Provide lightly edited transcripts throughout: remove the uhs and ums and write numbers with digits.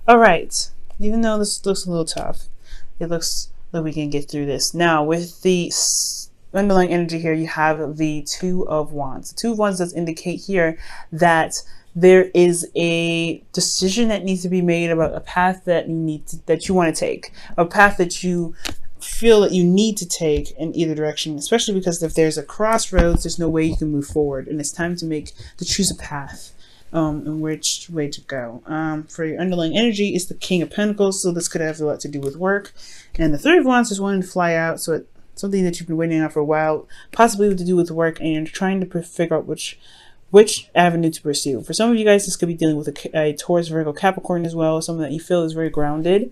All right. Even though this looks a little tough, it looks like we can get through this. Now, with the underlying energy here, you have the Two of Wands. The Two of Wands does indicate here that there is a decision that needs to be made about a path that you want to take, a path that you feel that you need to take in either direction, especially because if there's a crossroads, there's no way you can move forward, and it's time to choose a path. And which way to go. For your underlying energy is the King of Pentacles, so this could have a lot to do with work. And the Three of Wands is wanting to fly out, so it's something that you've been waiting on for a while, possibly to do with work, and you're trying to figure out which avenue to pursue. For some of you guys, this could be dealing with a Taurus, Virgo, Capricorn as well, someone that you feel is very grounded.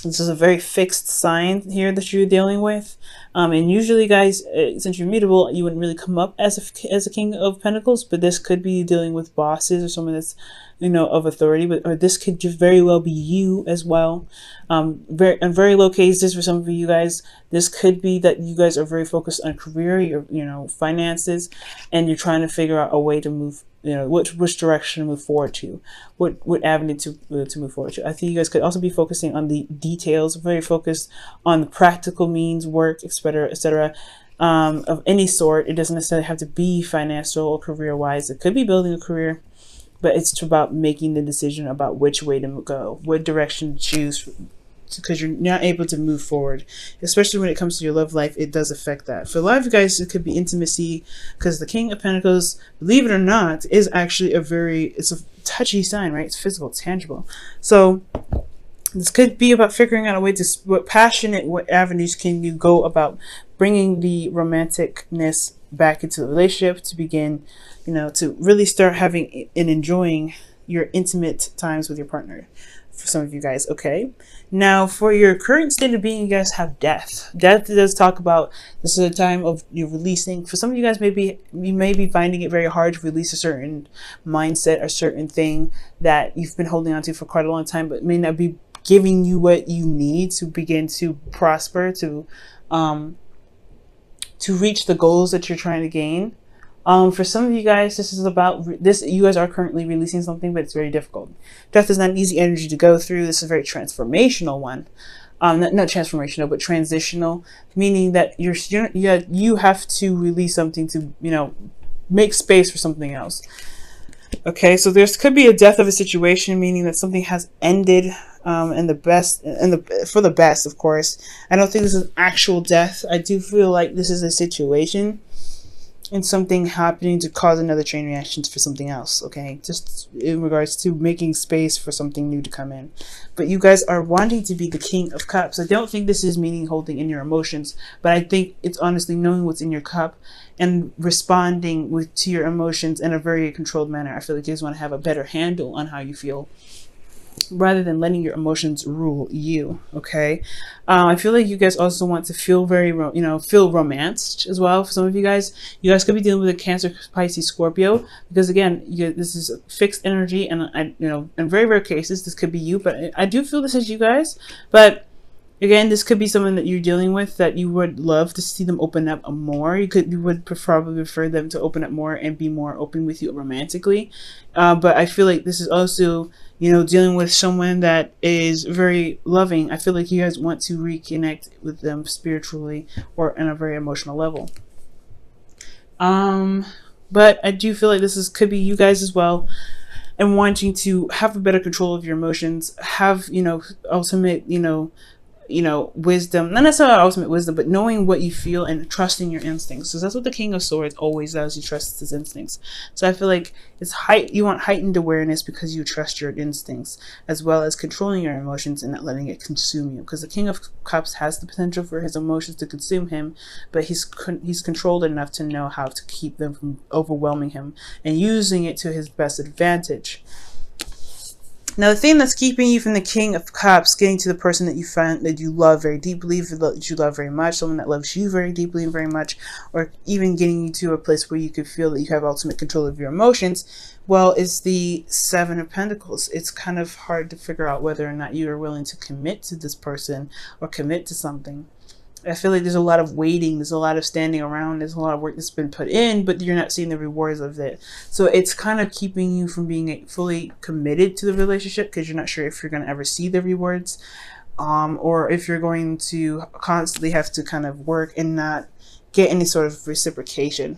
This is a very fixed sign here that you're dealing with. And usually, guys, since you're mutable, you wouldn't really come up as a King of Pentacles, but this could be dealing with bosses or someone that's, of authority, or this could just very well be you as well. In very low cases for some of you guys, this could be that you guys are very focused on career, your, finances, and you're trying to figure out a way to move, which direction to move forward to, what avenue to move forward to. I think you guys could also be focusing on the details, very focused on the practical means, work, etc., of any sort. It doesn't necessarily have to be financial or career-wise. It could be building a career, but it's about making the decision about which way to go, what direction to choose, because you're not able to move forward, especially when it comes to your love life. It does affect that. For a lot of you guys, it could be intimacy, because the King of Pentacles, believe it or not, is actually it's a touchy sign, right? It's physical, it's tangible. So this could be about figuring out a way to, what avenues can you go about bringing the romanticness back into the relationship, to begin, to really start having and enjoying your intimate times with your partner. For some of you guys, okay. Now, for your current state of being, you guys have death. Death does talk about, this is a time of you releasing. For some of you guys, you may be finding it very hard to release a certain mindset, a certain thing that you've been holding on to for quite a long time, but may not be giving you what you need to begin to prosper, to reach the goals that you're trying to gain. For some of you guys, this is about this. You guys are currently releasing something, but it's very difficult. Death is not an easy energy to go through. This is a very transformational one. Not transformational, but transitional, meaning that you have to release something to, make space for something else. Okay, so there could be a death of a situation, meaning that something has ended, for the best, of course. I don't think this is actual death. I do feel like this is a situation and something happening to cause another chain reaction for something else, okay? Just in regards to making space for something new to come in. But you guys are wanting to be the King of Cups. I don't think this is meaning holding in your emotions, but I think it's honestly knowing what's in your cup and responding to your emotions in a very controlled manner. I feel like you guys want to have a better handle on how you feel, rather than letting your emotions rule you, okay? I feel like you guys also want to feel feel romanced as well. For some of you guys could be dealing with a Cancer, Pisces, Scorpio, because again, this is a fixed energy, and in very rare cases, this could be you, but I do feel this is you guys. But again, this could be someone that you're dealing with that you would love to see them open up more. You would probably prefer them to open up more and be more open with you romantically. But I feel like this is also, dealing with someone that is very loving. I feel like you guys want to reconnect with them spiritually or on a very emotional level. But I do feel like could be you guys as well, and wanting to have a better control of your emotions, have, ultimate, wisdom, not necessarily ultimate wisdom, but knowing what you feel and trusting your instincts. So that's what the King of Swords always does. He trusts his instincts. So I feel like you want heightened awareness because you trust your instincts, as well as controlling your emotions and not letting it consume you. Because the King of Cups has the potential for his emotions to consume him, but he's controlled enough to know how to keep them from overwhelming him and using it to his best advantage. Now, the thing that's keeping you from the King of Cups getting to the person that you find that you love very deeply, that you love very much, someone that loves you very deeply and very much, or even getting you to a place where you could feel that you have ultimate control of your emotions, well, is the Seven of Pentacles. It's kind of hard to figure out whether or not you are willing to commit to this person or commit to something. I feel like there's a lot of waiting, there's a lot of standing around, there's a lot of work that's been put in, but you're not seeing the rewards of it. So it's kind of keeping you from being fully committed to the relationship, because you're not sure if you're going to ever see the rewards, or if you're going to constantly have to kind of work and not get any sort of reciprocation.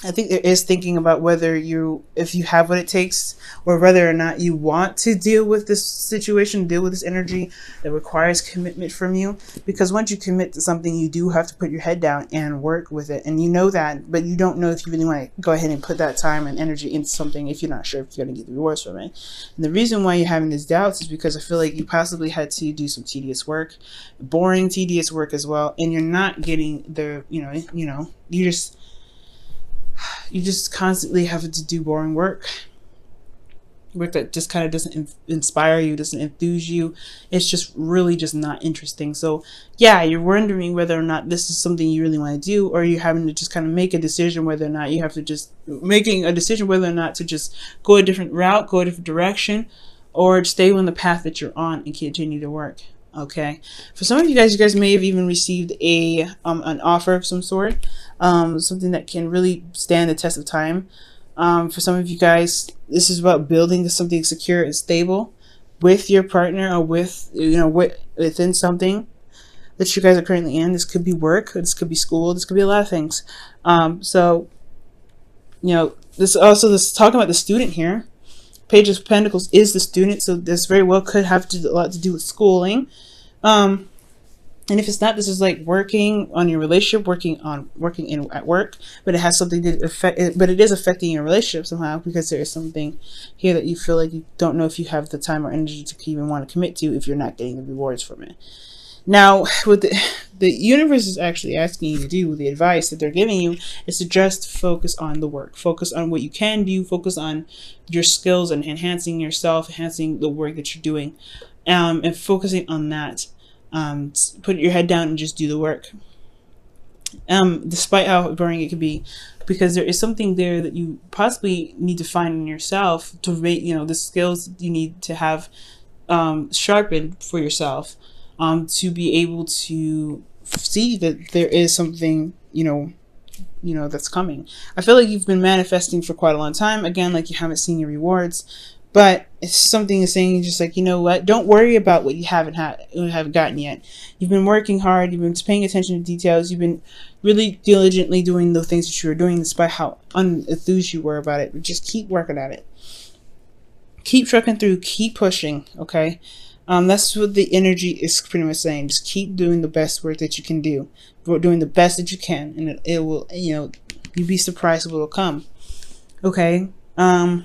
I think there is thinking about whether if you have what it takes, or whether or not you want to deal with this situation, deal with this energy that requires commitment from you. Because once you commit to something, you do have to put your head down and work with it. And you know that, but you don't know if you really want to go ahead and put that time and energy into something if you're not sure if you're going to get the rewards from it. And the reason why you're having these doubts is because I feel like you possibly had to do some tedious work, boring, tedious work as well. And you're not getting the, you just constantly have to do boring work that just kind of doesn't inspire you, doesn't enthuse you. It's just really just not interesting. So yeah, you're wondering whether or not this is something you really want to do, or you're having to just kind of make a decision whether or not you have to just making a decision whether or not to just go a different route, go a different direction, or stay on the path that you're on and continue to work. Okay, for some of you guys may have even received an offer of some sort, something that can really stand the test of time. For some of you guys, this is about building something secure and stable with your partner, or within something that you guys are currently in. This could be work, this could be school, this could be a lot of things. This talking about the student here. Page of Pentacles is the student, so this very well could have a lot to do with schooling. And if it's not, this is like working on your relationship, working at work, but it has something to affect it, but it is affecting your relationship somehow, because there is something here that you feel like you don't know if you have the time or energy to even want to commit to if you're not getting the rewards from it. Now, what the universe is actually asking you to do, the advice that they're giving you, is to just focus on the work. Focus on what you can do. Focus on your skills and enhancing yourself, enhancing the work that you're doing, and focusing on that. Put your head down and just do the work. Despite how boring it could be, because there is something there that you possibly need to find in yourself to make, the skills you need to have sharpened for yourself. To be able to see that there is something, that's coming. I feel like you've been manifesting for quite a long time. Again, like you haven't seen your rewards, but it's something is saying just like, you know what? Don't worry about what you haven't gotten yet. You've been working hard. You've been paying attention to details. You've been really diligently doing the things that you were doing, despite how unenthused you were about it. But just keep working at it. Keep trucking through. Keep pushing. Okay. That's what the energy is pretty much saying. Just keep doing the best work that you can do, doing the best that you can, and it will, you'd be surprised what will come. Okay. Now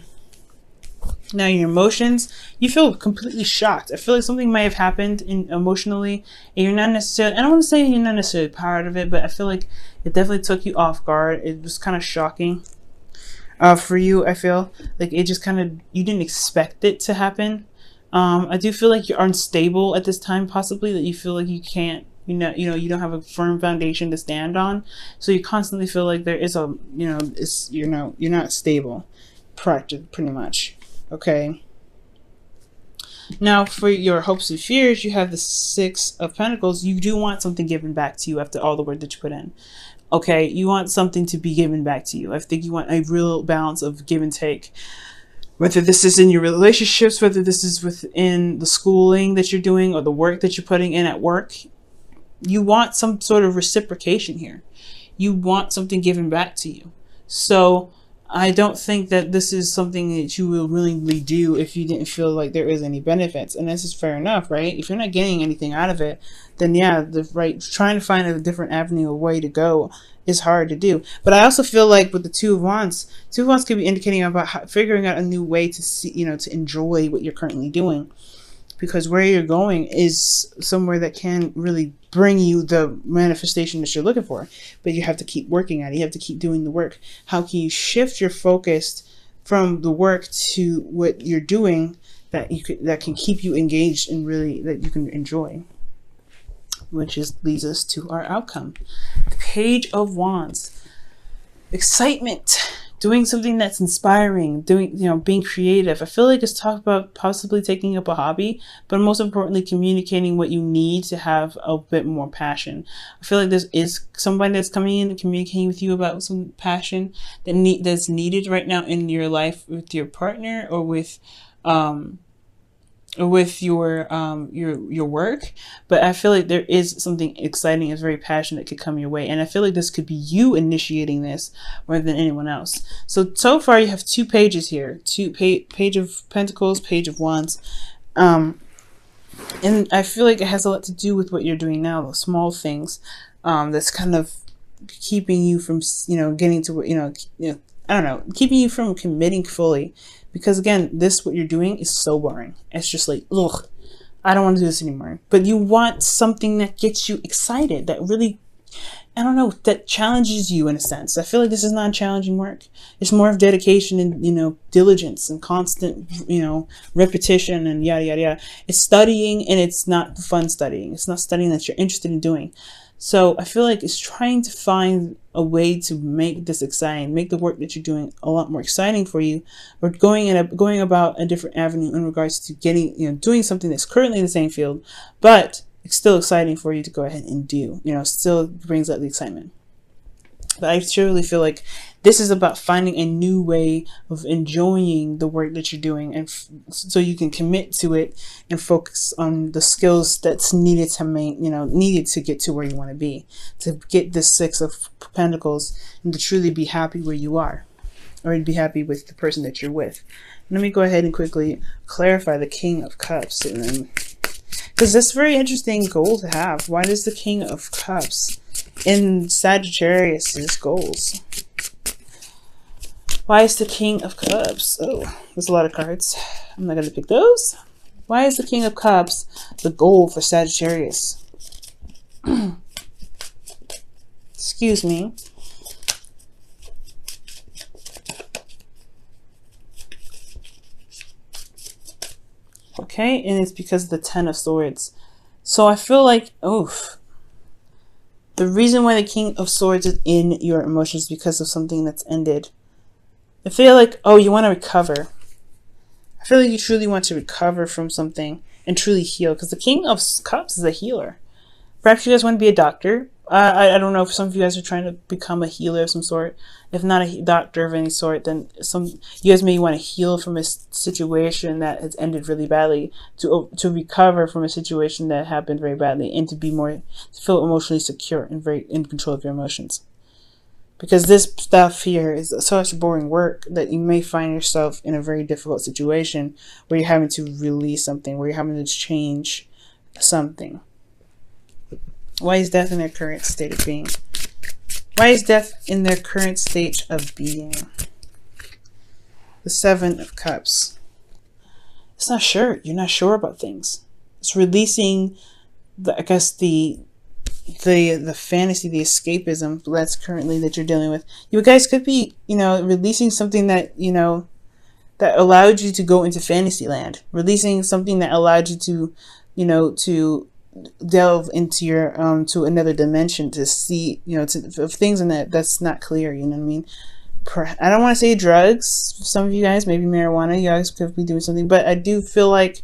your emotions, you feel completely shocked. I feel like something might have happened emotionally, and you're not necessarily, I don't want to say you're not necessarily part of it, but I feel like it definitely took you off guard. It was kind of shocking for you. I feel like it just kind of, you didn't expect it to happen. I do feel like you're unstable at this time, possibly, that you feel like you can't, you don't have a firm foundation to stand on. So you constantly feel like there is you're not stable, pretty much. Okay. Now for your hopes and fears, you have the Six of Pentacles. You do want something given back to you after all the work that you put in. Okay. You want something to be given back to you. I think you want a real balance of give and take. Whether this is in your relationships, whether this is within the schooling that you're doing or the work that you're putting in at work, you want some sort of reciprocation here. You want something given back to you. So I don't think that this is something that you will willingly do if you didn't feel like there is any benefits. And this is fair enough, right? If you're not getting anything out of it, then yeah, trying to find a different avenue or way to go is hard to do. But I also feel like with the Two of Wands could be indicating about figuring out a new way to see, to enjoy what you're currently doing, because where you're going is somewhere that can really bring you the manifestation that you're looking for. But you have to keep working at it. You have to keep doing the work. How can you shift your focus from the work to what you're doing that can keep you engaged and really that you can enjoy? Which leads us to our outcome. The Page of Wands. Excitement, doing something that's inspiring, doing, being creative. I feel like it's talk about possibly taking up a hobby, but most importantly, communicating what you need to have a bit more passion. I feel like this is somebody that's coming in and communicating with you about some passion that's needed right now in your life with your partner, or with your work. But I feel like there is something exciting and very passionate that could come your way, and I feel like this could be you initiating this more than anyone else. So far you have 2 pages here, page of Pentacles, page of Wands, and I feel like it has a lot to do with what you're doing now, those small things, that's kind of keeping you from getting to I don't know, keeping you from committing fully. Because again, what you're doing is so boring. It's just like, ugh, I don't want to do this anymore. But you want something that gets you excited, that really, I don't know, that challenges you in a sense. I feel like this is not challenging work. It's more of dedication and, diligence and constant, repetition and yada, yada, yada. It's studying, and it's not fun studying. It's not studying that you're interested in doing. So I feel like it's trying to find a way to make this exciting, make the work that you're doing a lot more exciting for you, or going about a different avenue in regards to getting, doing something that's currently in the same field, but it's still exciting for you to go ahead and do, still brings out the excitement. But I truly feel like this is about finding a new way of enjoying the work that you're doing, and so you can commit to it and focus on the skills that's needed to needed to get to where you want to be, to get this 6 of Pentacles, and to truly be happy where you are, or to be happy with the person that you're with. Let me go ahead and quickly clarify the King of Cups, and then, because that's a very interesting goal to have. Why does the King of Cups in Sagittarius' goals? Why is the King of Cups? Oh, there's a lot of cards. I'm not going to pick those. Why is the King of Cups the goal for Sagittarius? Excuse me. Okay, and it's because of the 10 of Swords. So I feel like, oof. The reason why the King of Swords is in your emotions is because of something that's ended. I feel like, you want to recover. I feel like you truly want to recover from something and truly heal, because the King of Cups is a healer. Perhaps you guys want to be a doctor. I don't know if some of you guys are trying to become a healer of some sort. If not a doctor of any sort, then you guys may want to heal from a situation that has ended really badly, to recover from a situation that happened very badly, and to feel emotionally secure and very in control of your emotions. Because this stuff here is such boring work that you may find yourself in a very difficult situation where you're having to release something, where you're having to change something. Why is death in their current state of being? Why is death in their current state of being? The 7 of Cups. It's not sure. You're not sure about things. It's releasing the fantasy, the escapism that's currently that you're dealing with. You guys could be, releasing something that, that allowed you to go into fantasy land. Releasing something that allowed you to, to delve into your to another dimension, to see of things in that's not clear. You know what I mean? I don't want to say drugs. Some of you guys, maybe marijuana. You guys could be doing something, but I do feel like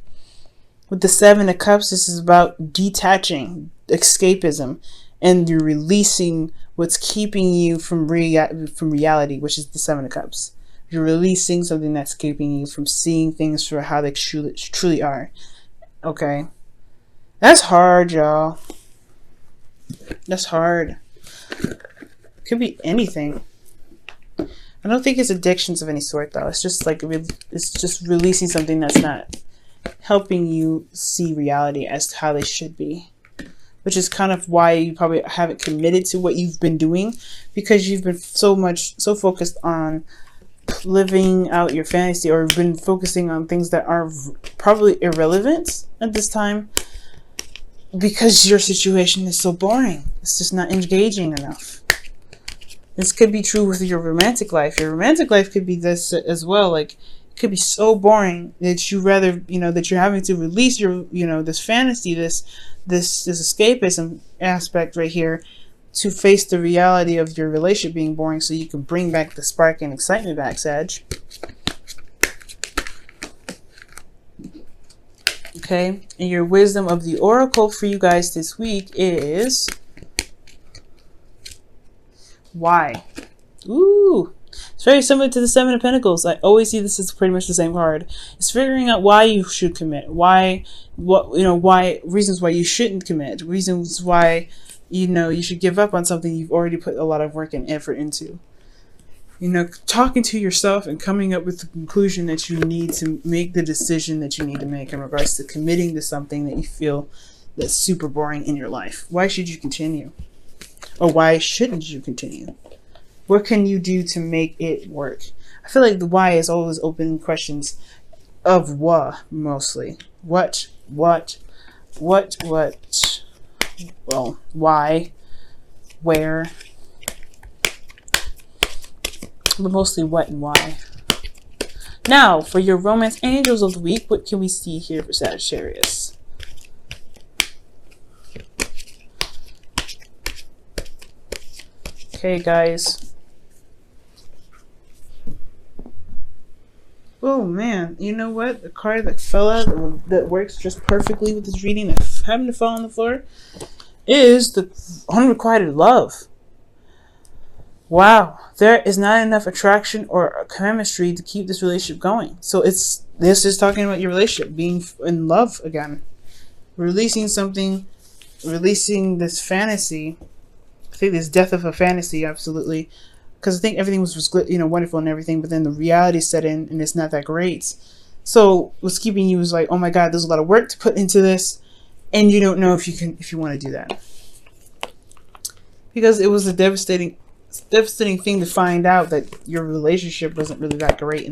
with the 7 of Cups, this is about detaching, escapism, and you're releasing what's keeping you from reality, which is the 7 of Cups. You're releasing something that's keeping you from seeing things for how they truly are. Okay. That's hard, y'all. That's hard. Could be anything. I don't think it's addictions of any sort, though. It's just like it's just releasing something that's not helping you see reality as to how they should be, which is kind of why you probably haven't committed to what you've been doing, because you've been so focused on living out your fantasy, or been focusing on things that are probably irrelevant at this time, because your situation is so boring. It's just not engaging enough. This could be true with your romantic life. Your romantic life could be this as well. Like, it could be so boring that you rather, that you're having to release your, this fantasy, this escapism aspect right here, to face the reality of your relationship being boring so you can bring back the spark and excitement back, Sag. Okay, and your wisdom of the oracle for you guys this week is why. Ooh, it's very similar to the Seven of Pentacles. I always see this as pretty much the same card. It's figuring out why you should commit, why reasons why you shouldn't commit, reasons why you should give up on something you've already put a lot of work and effort into. Talking to yourself and coming up with the conclusion that you need to make the decision that you need to make in regards to committing to something that you feel that's super boring in your life. Why should you continue? Or why shouldn't you continue? What can you do to make it work? I feel like the why is always open questions of what, mostly. What? Well, why? Where? But mostly what and why. Now, for your romance angels of the week, what can we see here for Sagittarius? Okay, guys. Oh, man. You know what? The card that fell out that works just perfectly with this reading that happened to fall on the floor is the unrequited love. Wow, there is not enough attraction or chemistry to keep this relationship going. So this is talking about your relationship, being in love again. Releasing something, releasing this fantasy. I think this death of a fantasy, absolutely. Because I think everything was wonderful and everything, but then the reality set in and it's not that great. So what's keeping you is like, oh my God, there's a lot of work to put into this, and you don't know if you want to do that. Because it was a devastating thing to find out that your relationship wasn't really that great.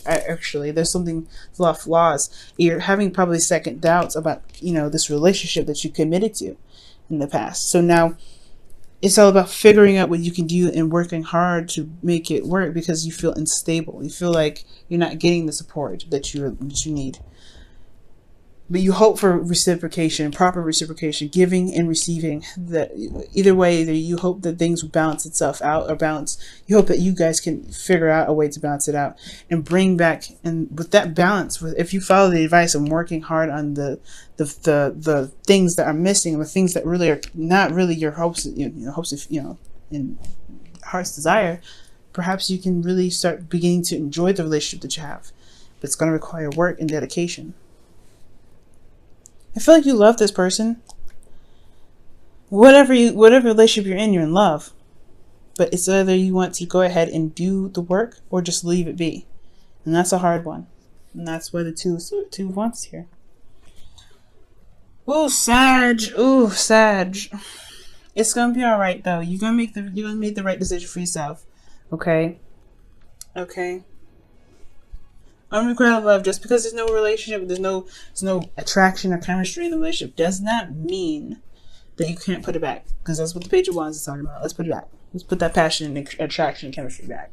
Actually, there's a lot of flaws. You're having probably second doubts about this relationship that you committed to in the past. So now it's all about figuring out what you can do and working hard to make it work, because you feel unstable. You feel like you're not getting the support that you need. But you hope for reciprocation, proper reciprocation, giving and receiving. That either way, you hope that things will balance itself out, or balance. You hope that you guys can figure out a way to balance it out and bring back. And with that balance, if you follow the advice of working hard on the things that are missing, the things that really are not really your hopes, in heart's desire, perhaps you can really start beginning to enjoy the relationship that you have. But it's going to require work and dedication. I feel like you love this person. Whatever relationship you're in love. But it's either you want to go ahead and do the work or just leave it be. And that's a hard one. And that's why the two wants here. Ooh, Sag. Ooh, Sag. It's gonna be alright though. You're gonna make the right decision for yourself. Okay? Okay. Unrequited love, just because there's no relationship, there's no attraction or chemistry in the relationship, does not mean that you can't put it back. Because that's what the Page of Wands is talking about. Let's put it back. Let's put that passion and attraction and chemistry back.